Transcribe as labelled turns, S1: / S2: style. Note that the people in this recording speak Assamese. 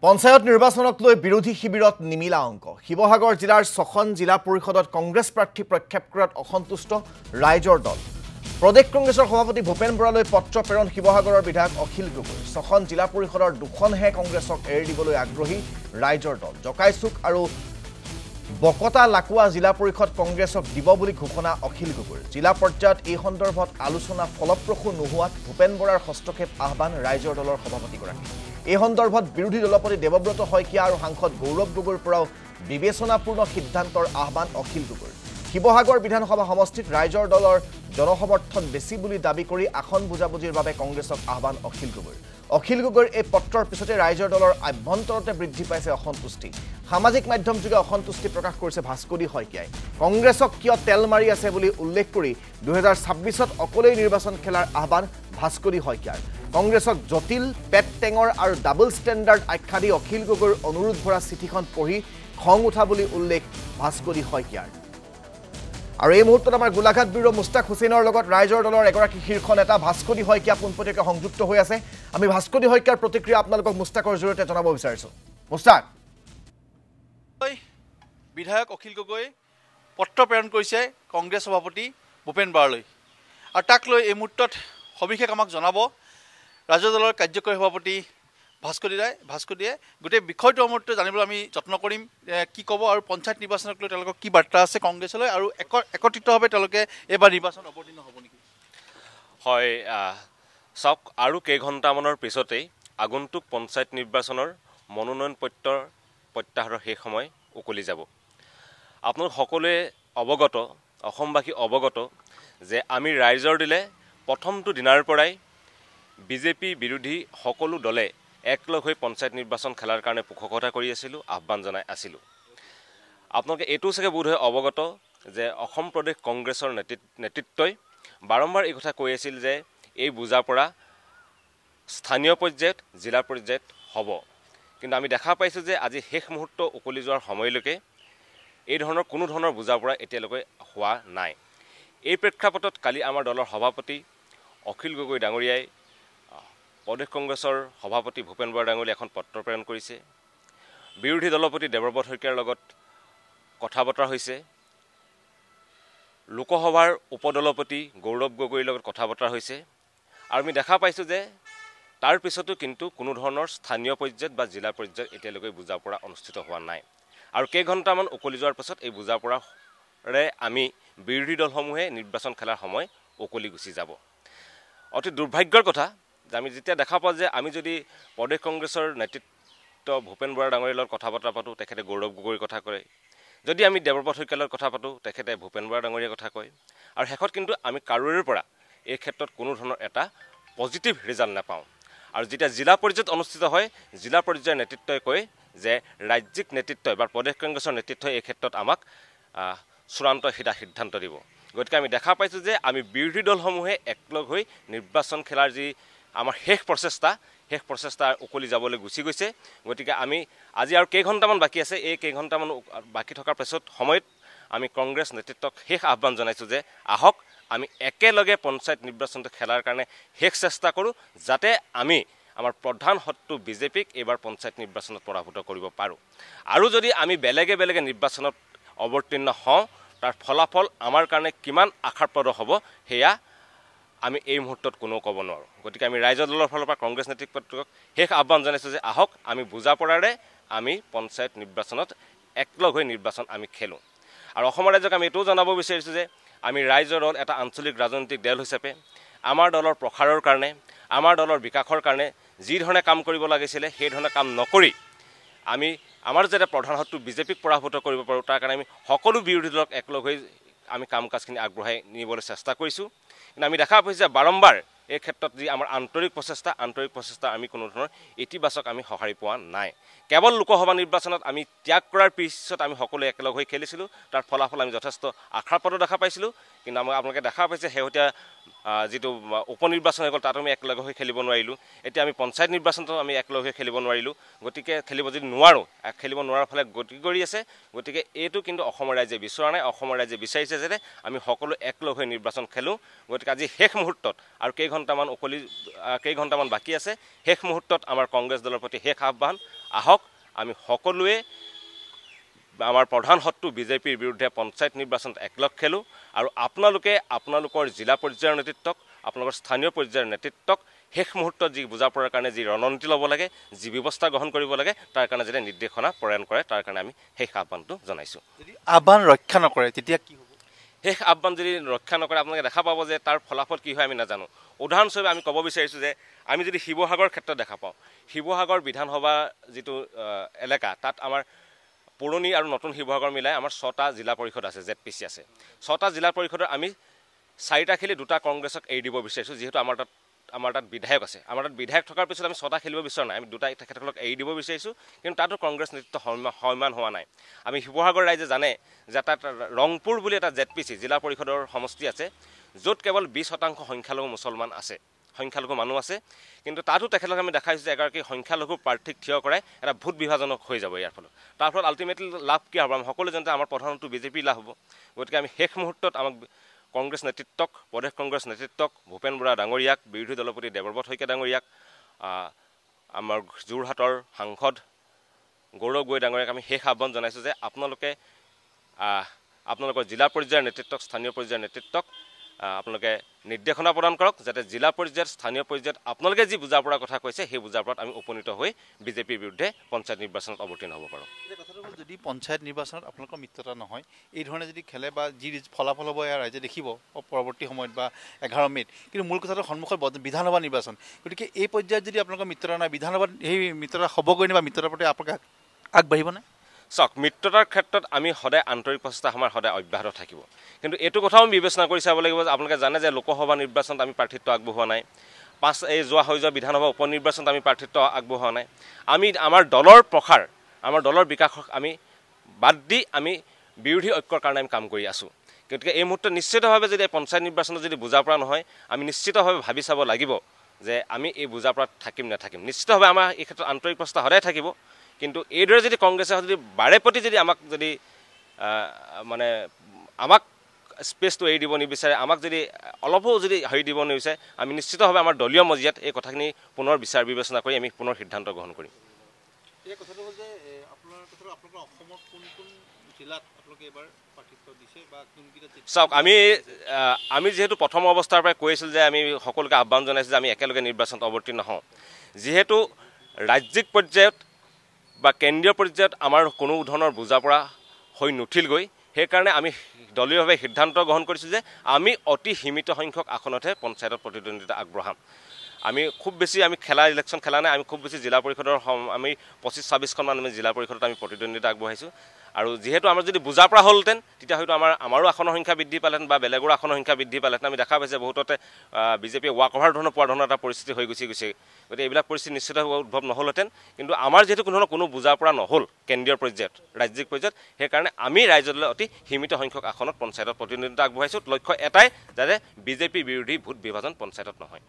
S1: পঞ্চায়ত নিৰ্বাচনক লৈ বিৰোধী শিবিৰত নিমিলা অংক শিৱসাগৰ জিলাৰ ৬খন জিলা পৰিষদত কংগ্ৰেছ প্ৰাৰ্থী প্ৰক্ষেপ কৰাত অসন্তুষ্ট ৰাইজৰ দল প্ৰদেশ কংগ্ৰেছৰ সভাপতি ভূপেন বৰালৈ পত্ৰ প্ৰেৰণ শিৱসাগৰৰ বিধায়ক অখিল গগৈ ৬খন জিলা পৰিষদৰ দুখনহে কংগ্ৰেছক এৰি দিবলৈ আগ্ৰহী ৰাইজৰ দল জকাইচুক আৰু বকতা লাকুৱা জিলা পৰিষদ কংগ্ৰেছক দিব বুলি ঘোষণা অখিল গগৈৰ জিলা পৰ্যায়ত এই সন্দৰ্ভত আলোচনা ফলপ্ৰসূ নোহোৱাত ভূপেন বৰাৰ হস্তক্ষেপ আহ্বান ৰাইজৰ দলৰ সভাপতিগৰাকী এই সন্দৰ্ভত বিৰোধী দলপতি দেৱব্ৰত শইকীয়া আৰু সাংসদ গৌৰৱ গগৈৰ পৰাও বিবেচনাপূৰ্ণ সিদ্ধান্তৰ আহ্বান অখিল গগৈৰ শিৱসাগৰ বিধানসভা সমষ্টিত ৰাইজৰ দলৰ জনসমৰ্থন বেছি বুলি দাবী কৰি আসন বুজাবুজিৰ বাবে কংগ্ৰেছক আহ্বান অখিল গগৈৰ এই পত্ৰৰ পিছতে ৰাইজৰ দলৰ আভ্যন্তৰতে বৃদ্ধি পাইছে অসন্তুষ্টি সামাজিক মাধ্যম যোগে অসন্তুষ্টি প্ৰকাশ কৰিছে ভাস্কৰী শইকীয়াই কংগ্ৰেছক কিয় তেল মাৰি আছে বুলি উল্লেখ কৰি 2026ত অকলেই নিৰ্বাচন খেলাৰ আহ্বান ভাস্কৰী শইকীয়াৰ কংগ্ৰেছক জটিল পেট টেঙৰ আৰু ডাবল ষ্টেণ্ডাৰ্ড আখ্যা দি অখিল গগৈৰ অনুৰোধ ভৰা চিঠিখন পঢ়ি খং উঠা বুলি উল্লেখ ভাস্কৰী শইকীয়াৰ আৰু এই মুহূৰ্তত আমাৰ গোলাঘাট ব্যুৰ মুস্তাক হুছেইনৰ লগত ৰাইজৰ দলৰ এগৰাকী শীৰ্ষ নেতা ভাস্কৰী শইকীয়া পোনপটীয়াকৈ সংযুক্ত হৈ আছে আমি ভাস্কৰী শইকীয়াৰ প্ৰতিক্ৰিয়া আপোনালোকক মুস্তাকৰ জৰিয়তে জনাব বিচাৰিছো মুস্তাক
S2: বিধায়ক অখিল গগৈ পত্ৰ প্ৰেৰণ কৰিছে কংগ্ৰেছ সভাপতি ভূপেন বৰালৈ আৰু তাক লৈ এই মুহূৰ্তত সবিশেষ আমাক জনাব ৰাজ্য দলৰ কাৰ্যকৰী সভাপতি ভাস্কৰীয়ে গোটেই বিষয়টো মুহূৰ্তে জানিবলৈ আমি যত্ন কৰিম কি ক'ব আৰু পঞ্চায়ত নিৰ্বাচনক লৈ তেওঁলোকৰ কি বাৰ্তা আছে কংগ্ৰেছলৈ আৰু একত্ৰিতভাৱে তেওঁলোকে এইবাৰ নিৰ্বাচন অৱতীৰ্ণ হ'ব নেকি
S3: হয় চাওক আৰু কেইঘণ্টামানৰ পিছতেই আগন্তুক পঞ্চায়ত নিৰ্বাচনৰ মনোনয়ন পত্ৰৰ প্ৰত্যাহাৰৰ শেষ সময় উকলি যাব আপোনালোক সকলোৱে অৱগত অসমবাসী অৱগত যে আমি ৰাইজৰ দিলে প্ৰথমটো দিনাৰ পৰাই বিজেপি বিৰোধী সকলো দলে একলগ হৈ পঞ্চায়ত নিৰ্বাচন খেলাৰ কাৰণে পোষকতা কৰি আছিলোঁ আহ্বান জনাই আছিলোঁ আপোনালোকে এইটো চাগে বোধহয় অৱগত যে অসম প্ৰদেশ কংগ্ৰেছৰ নেতৃত্বই বাৰম্বাৰ এই কথা কৈ আছিল যে এই বুজা পৰা স্থানীয় পৰ্যায়ত জিলা পৰ্যায়ত হ'ব কিন্তু আমি দেখা পাইছোঁ যে আজি শেষ মুহূৰ্ত উকলি যোৱাৰ সময়লৈকে এই ধৰণৰ কোনো ধৰণৰ বুজা পৰা এতিয়ালৈকে হোৱা নাই এই প্ৰেক্ষাপটত কালি আমাৰ দলৰ সভাপতি অখিল গগৈ ডাঙৰীয়াই প্ৰদেশ কংগ্ৰেছৰ সভাপতি ভূপেন বৰা ডাঙৰীয়াই এখন পত্ৰ প্ৰেৰণ কৰিছে বিৰোধী দলপতি দেৱব্ৰত শইকীয়াৰ লগত কথা বতৰা হৈছে লোকসভাৰ উপদলপতি গৌৰৱ গগৈৰ লগত কথা বতৰা হৈছে আৰু আমি দেখা পাইছোঁ যে তাৰ পিছতো কিন্তু কোনো ধৰণৰ স্থানীয় পৰ্যায়ত বা জিলা পৰ্যায়ত এতিয়ালৈকে বুজা পৰা অনুষ্ঠিত হোৱা নাই আৰু কেইঘণ্টামান উকলি যোৱাৰ পাছত এই বুজা পৰাৰে আমি বিৰোধী দলসমূহে নিৰ্বাচন খেলাৰ সময় উকলি গুচি যাব অতি দুৰ্ভাগ্যৰ কথা যে আমি যেতিয়া দেখা পাওঁ যে আমি যদি প্ৰদেশ কংগ্ৰেছৰ নেতৃত্ব ভূপেন বৰা ডাঙৰীয়াৰ লগত কথা বতৰা পাতোঁ তেখেতে গৌৰৱ গগৈৰ কথা কয় যদি আমি দেৱব্ৰত শইকীয়াৰ লগত কথা পাতোঁ তেখেতে ভূপেন বৰা ডাঙৰীয়াৰ কথা কয় আৰু শেষত কিন্তু আমি কাৰোৰে পৰা এই ক্ষেত্ৰত কোনো ধৰণৰ এটা পজিটিভ ৰিজাল্ট নাপাওঁ আৰু যেতিয়া জিলা পৰ্যায়ত অনুষ্ঠিত হয় জিলা পৰ্যায়ৰ নেতৃত্বই কয় যে ৰাজ্যিক নেতৃত্বই বা প্ৰদেশ কংগ্ৰেছৰ নেতৃত্বই এই ক্ষেত্ৰত আমাক চূড়ান্ত সিদ্ধান্ত দিব গতিকে আমি দেখা পাইছোঁ যে আমি বিৰোধী দলসমূহে একলগ হৈ নিৰ্বাচন খেলাৰ যি আমাৰ শেষ প্ৰচেষ্টা উকলি যাবলৈ গুচি গৈছে গতিকে আমি আজি আৰু কেইঘণ্টামান বাকী আছে এই কেইঘণ্টামান বাকী থকাৰ পিছত সময়ত আমি কংগ্ৰেছ নেতৃত্বক শেষ আহ্বান জনাইছোঁ যে আহক আমি একেলগে পঞ্চায়ত নিৰ্বাচনটো খেলাৰ কাৰণে শেষ চেষ্টা কৰোঁ যাতে আমি আমাৰ প্ৰধান শত্ৰু বিজেপিক এইবাৰ পঞ্চায়ত নিৰ্বাচনত পৰাভূত কৰিব পাৰোঁ আৰু যদি আমি বেলেগে নিৰ্বাচনত অৱতীৰ্ণ হওঁ তাৰ ফলাফল আমাৰ কাৰণে কিমান আশাপ্ৰদ হ'ব সেয়া আমি এই মুহূৰ্তত কোনেও ক'ব নোৱাৰোঁ গতিকে আমি ৰাইজৰ দলৰ ফালৰ পৰা কংগ্ৰেছ নেতৃত্বক শেষ আহ্বান জনাইছোঁ যে আহক আমি বুজা পৰাৰে আমি পঞ্চায়ত নিৰ্বাচনত একলগ হৈ নিৰ্বাচন আমি খেলোঁ আৰু অসমৰ ৰাইজক আমি এইটোও জনাব বিচাৰিছোঁ যে আমি ৰাইজৰ দল এটা আঞ্চলিক ৰাজনৈতিক দল হিচাপে আমাৰ দলৰ প্ৰসাৰৰ কাৰণে আমাৰ দলৰ বিকাশৰ কাৰণে যি ধৰণে কাম কৰিব লাগিছিলে সেই ধৰণে কাম নকৰি আমি আমাৰ যাতে প্ৰধান শত্ৰু বিজেপিক পৰাভূত কৰিব পাৰোঁ তাৰ কাৰণে আমি সকলো বিৰোধী দলক একলগ হৈ আমি কাম কাজখিনি আগবঢ়াই নিবলৈ চেষ্টা কৰিছোঁ কিন্তু আমি দেখা পাইছোঁ যে বাৰম্বাৰ এই ক্ষেত্ৰত যি আমাৰ আন্তৰিক প্ৰচেষ্টা আমি কোনো ধৰণৰ ইতিবাচক আমি সঁহাৰি পোৱা নাই কেৱল লোকসভা নিৰ্বাচনত আমি ত্যাগ কৰাৰ পিছত আমি সকলোৱে একেলগ হৈ খেলিছিলোঁ তাৰ ফলাফল আমি যথেষ্ট আশাপ্ৰদ দেখা পাইছিলোঁ কিন্তু আপোনালোকে দেখা পাইছে শেহতীয়া যিটো উপনিৰ্বাচন হৈ গ'ল তাত আমি একেলগ হৈ খেলিব নোৱাৰিলোঁ এতিয়া আমি পঞ্চায়ত নিৰ্বাচনতো আমি একেলগ হৈ খেলিব নোৱাৰিলোঁ গতিকে খেলিব নোৱাৰাৰ ফালে গতি কৰি আছে গতিকে এইটো কিন্তু অসমৰ ৰাইজে বিচৰা নাই অসমৰ ৰাইজে বিচাৰিছে যে আমি সকলো একলগ হৈ নিৰ্বাচন খেলোঁ গতিকে আজি শেষ মুহূৰ্তত আৰু কেইঘণ্টামান বাকী আছে শেষ মুহূৰ্তত আমাৰ কংগ্ৰেছ দলৰ প্ৰতি শেষ আহ্বান আহক আমি সকলোৱে আমাৰ প্ৰধান শত্ৰু বিজেপিৰ বিৰুদ্ধে পঞ্চায়ত নিৰ্বাচনত একলগ খেলোঁ আৰু আপোনালোকৰ জিলা পৰ্যায়ৰ নেতৃত্বক আপোনালোকৰ স্থানীয় পৰ্যায়ৰ নেতৃত্বক শেষ মুহূৰ্তত যি বুজা পৰাৰ কাৰণে যি ৰণনীতি ল'ব লাগে যি ব্যৱস্থা গ্ৰহণ কৰিব লাগে তাৰ কাৰণে যাতে নিৰ্দেশনা প্ৰেৰণ কৰে তাৰ কাৰণে আমি শেষ আহ্বানটো জনাইছোঁ।
S2: যদি আহ্বান ৰক্ষা নকৰে তেতিয়া কি হ'ব?
S3: শেষ আহ্বান যদি ৰক্ষা নকৰে আপোনালোকে দেখা পাব যে তাৰ ফলাফল কি হয় আমি নাজানো। উদাহৰণস্বৰূপে আমি ক'ব বিচাৰিছোঁ যে আমি যদি শিৱসাগৰ ক্ষেত্ৰত দেখা পাওঁ, শিৱসাগৰ বিধানসভা যিটো এলেকা তাত আমাৰ পুৰণি আৰু নতুন শিৱসাগৰ মিলাই আমাৰ 6টা জিলা পৰিষদ আছে, ZPC আছে। 6টা জিলা পৰিষদৰ আমি 4টা খেলি 2টা কংগ্ৰেছক এৰি দিব বিচাৰিছোঁ, যিহেতু আমাৰ তাত বিধায়ক আছে। আমাৰ তাত বিধায়ক থকাৰ পিছত আমি 6টা খেলিব বিচৰা নাই, আমি 2টা তেখেতসকলক এৰি দিব বিচাৰিছোঁ, কিন্তু তাতো কংগ্ৰেছ নেতৃত্ব সমান হোৱা নাই। আমি শিৱসাগৰ ৰাইজে জানে যে তাত ৰংপুৰ বুলি এটা ZPC জিলা পৰিষদৰ সমষ্টি আছে, য'ত কেৱল 20% সংখ্যালঘু মুছলমান আছে, সংখ্যালঘু মানুহ আছে, কিন্তু তাতো তেখেতলোকে আমি দেখাইছোঁ যে এগৰাকী সংখ্যালঘু প্ৰাৰ্থীক থিয় কৰাই এটা ভোট বিভাজনক হৈ যাব। ইয়াৰ ফলত তাৰ ফলত আল্টিমেটলি লাভ কি হ'ব? আমি সকলো জনতা আমাৰ প্ৰধানটো বিজেপিৰ লাভ হ'ব। গতিকে আমি শেষ মুহূৰ্তত আমাক কংগ্ৰেছ নেতৃত্বক, প্ৰদেশ কংগ্ৰেছ নেতৃত্বক, ভূপেন বৰা ডাঙৰীয়াক, বিৰোধী দলপতি দেৱব্ৰত শইকীয়া ডাঙৰীয়াক, আমাৰ যোৰহাটৰ সাংসদ গৌৰৱ গগৈ ডাঙৰীয়াক আমি শেষ আহ্বান জনাইছোঁ যে আপোনালোকৰ জিলা পৰ্যায়ৰ নেতৃত্বক, স্থানীয় পৰ্যায়ৰ নেতৃত্বক আপোনালোকে নিৰ্দেশনা প্ৰদান কৰক, যাতে জিলা পৰ্যায়ত, স্থানীয় পৰ্যায়ত আপোনালোকে যি বুজা পৰাৰ কথা কৈছে সেই বুজা পৰাত আমি উপনীত হৈ বিজেপিৰ বিৰুদ্ধে পঞ্চায়ত নিৰ্বাচনত অৱতীৰ্ণ হ'ব পাৰোঁ।
S2: কথাটো হ'ল যদি পঞ্চায়ত নিৰ্বাচনত আপোনালোকৰ মিত্ৰতা নহয়, এই ধৰণে যদি খেলে বা যি ফলাফল হ'ব এয়া ৰাইজে দেখিব পৰৱৰ্তী সময়ত বা 11 মে'ত। কিন্তু মূল কথাটো সন্মুখত বিধানসভা নিৰ্বাচন, গতিকে এই পৰ্যায়ত যদি আপোনালোকৰ মিত্ৰতা নাই, বিধানসভাত সেই মিত্ৰতা হ'বগৈ নে বা মিত্ৰতাৰ প্ৰতি আপোনালোকে আগবাঢ়িবনে?
S3: চাওক, মিত্ৰতাৰ ক্ষেত্ৰত আমি সদায় আন্তৰিক প্ৰচেষ্টা আমাৰ সদায় অব্যাহত থাকিব, কিন্তু এইটো কথাও আমি বিবেচনা কৰি চাব লাগিব যে আপোনালোকে জানে যে লোকসভা নিৰ্বাচনত আমি প্ৰাৰ্থিত্ব আগবঢ়োৱা নাই, যোৱা বিধানসভা উপ নিৰ্বাচনত আমি প্ৰাৰ্থিত্ব আগবঢ়োৱা নাই। আমি আমাৰ দলৰ প্ৰসাৰ, আমাৰ দলৰ বিকাশক আমি বাদ দি আমি বিৰোধী ঐক্যৰ কাৰণে আমি কাম কৰি আছোঁ। গতিকে এই মুহূৰ্তত নিশ্চিতভাৱে যদি পঞ্চায়ত নিৰ্বাচনত যদি বুজা পৰা নহয়, আমি নিশ্চিতভাৱে ভাবি চাব লাগিব যে আমি এই বুজা পৰাত থাকিম নাথাকিম। নিশ্চিতভাৱে আমাৰ এই ক্ষেত্ৰত আন্তৰিক প্ৰচেষ্টা সদায় থাকিব, কিন্তু এইদৰে যদি কংগ্ৰেছে যদি বাৰে প্ৰতি যদি আমাক আমাক স্পেচটো এৰি দিব নিবিচাৰে, আমাক যদি অলপো যদি হেৰি দিব নিবিচাৰে, আমি নিশ্চিতভাৱে আমাৰ দলীয় মজিয়াত এই কথাখিনি পুনৰ বিচাৰ বিবেচনা কৰি আমি পুনৰ সিদ্ধান্ত গ্ৰহণ কৰিম।
S2: এই কথাটো হ'ল যে আপোনালোকৰ অসমৰ কোন কোন জিলাত আপোনালোকে এইবাৰ প্ৰাৰ্থিত্ব দিছে বা কোনকেইটা?
S3: চাওক, আমি যিহেতু প্ৰথম অৱস্থাৰ পৰাই কৈ আছিলোঁ যে আমি সকলোকে আহ্বান জনাইছোঁ যে আমি একেলগে নিৰ্বাচনত অৱতীৰ্ণ হওঁ। যিহেতু ৰাজ্যিক পৰ্যায়ত বা কেন্দ্ৰীয় পৰ্যায়ত আমাৰ কোনো ধৰণৰ বুজা পৰা হৈ নুঠিলগৈ, সেইকাৰণে আমি দলীয়ভাৱে সিদ্ধান্ত গ্ৰহণ কৰিছোঁ যে আমি অতি সীমিত সংখ্যক আসনতহে পঞ্চায়তত প্ৰতিদ্বন্দ্বিতা আগবঢ়াম। আমি খুব বেছি ইলেকশ্যন খেলা নাই, আমি খুব বেছি জিলা পৰিষদৰ আমি 25-26খনমান আমি জিলা পৰিষদত আমি প্ৰতিদ্বন্দ্বিতা আগবঢ়াইছোঁ। আৰু যিহেতু আমাৰ যদি বুজা পৰা হ'লহেঁতেন তেতিয়া হয়তো আমাৰো আসনৰ সংখ্যা বৃদ্ধি পালেহেঁতেন বা বেলেগৰো আসনৰ সংখ্যা বৃদ্ধি পালেহেঁতেন। আমি দেখা পাইছে বহুততে বিজেপিয়ে ৱাক অভাৰ পোৱাৰ ধৰণৰ এটা পৰিস্থিতি হৈ গৈছে। গতিকে এইবিলাক পৰিস্থিতি নিশ্চিতভাৱে উদ্ভৱ নহ'লহেঁতেন, কিন্তু আমাৰ যিহেতু কোনো বুজা পৰা নহ'ল কেন্দ্ৰীয় পৰ্যায়ত, ৰাজ্যিক পৰ্যায়ত, সেইকাৰণে আমি ৰাইজলৈ অতি সীমিত সংখ্যক আসনত পঞ্চায়তত প্ৰতিদ্বন্দ্বিতা আগবঢ়াইছোঁ। লক্ষ্য এটাই, যাতে বিজেপি বিৰোধী ভোট বিভাজন পঞ্চায়তত নহয়।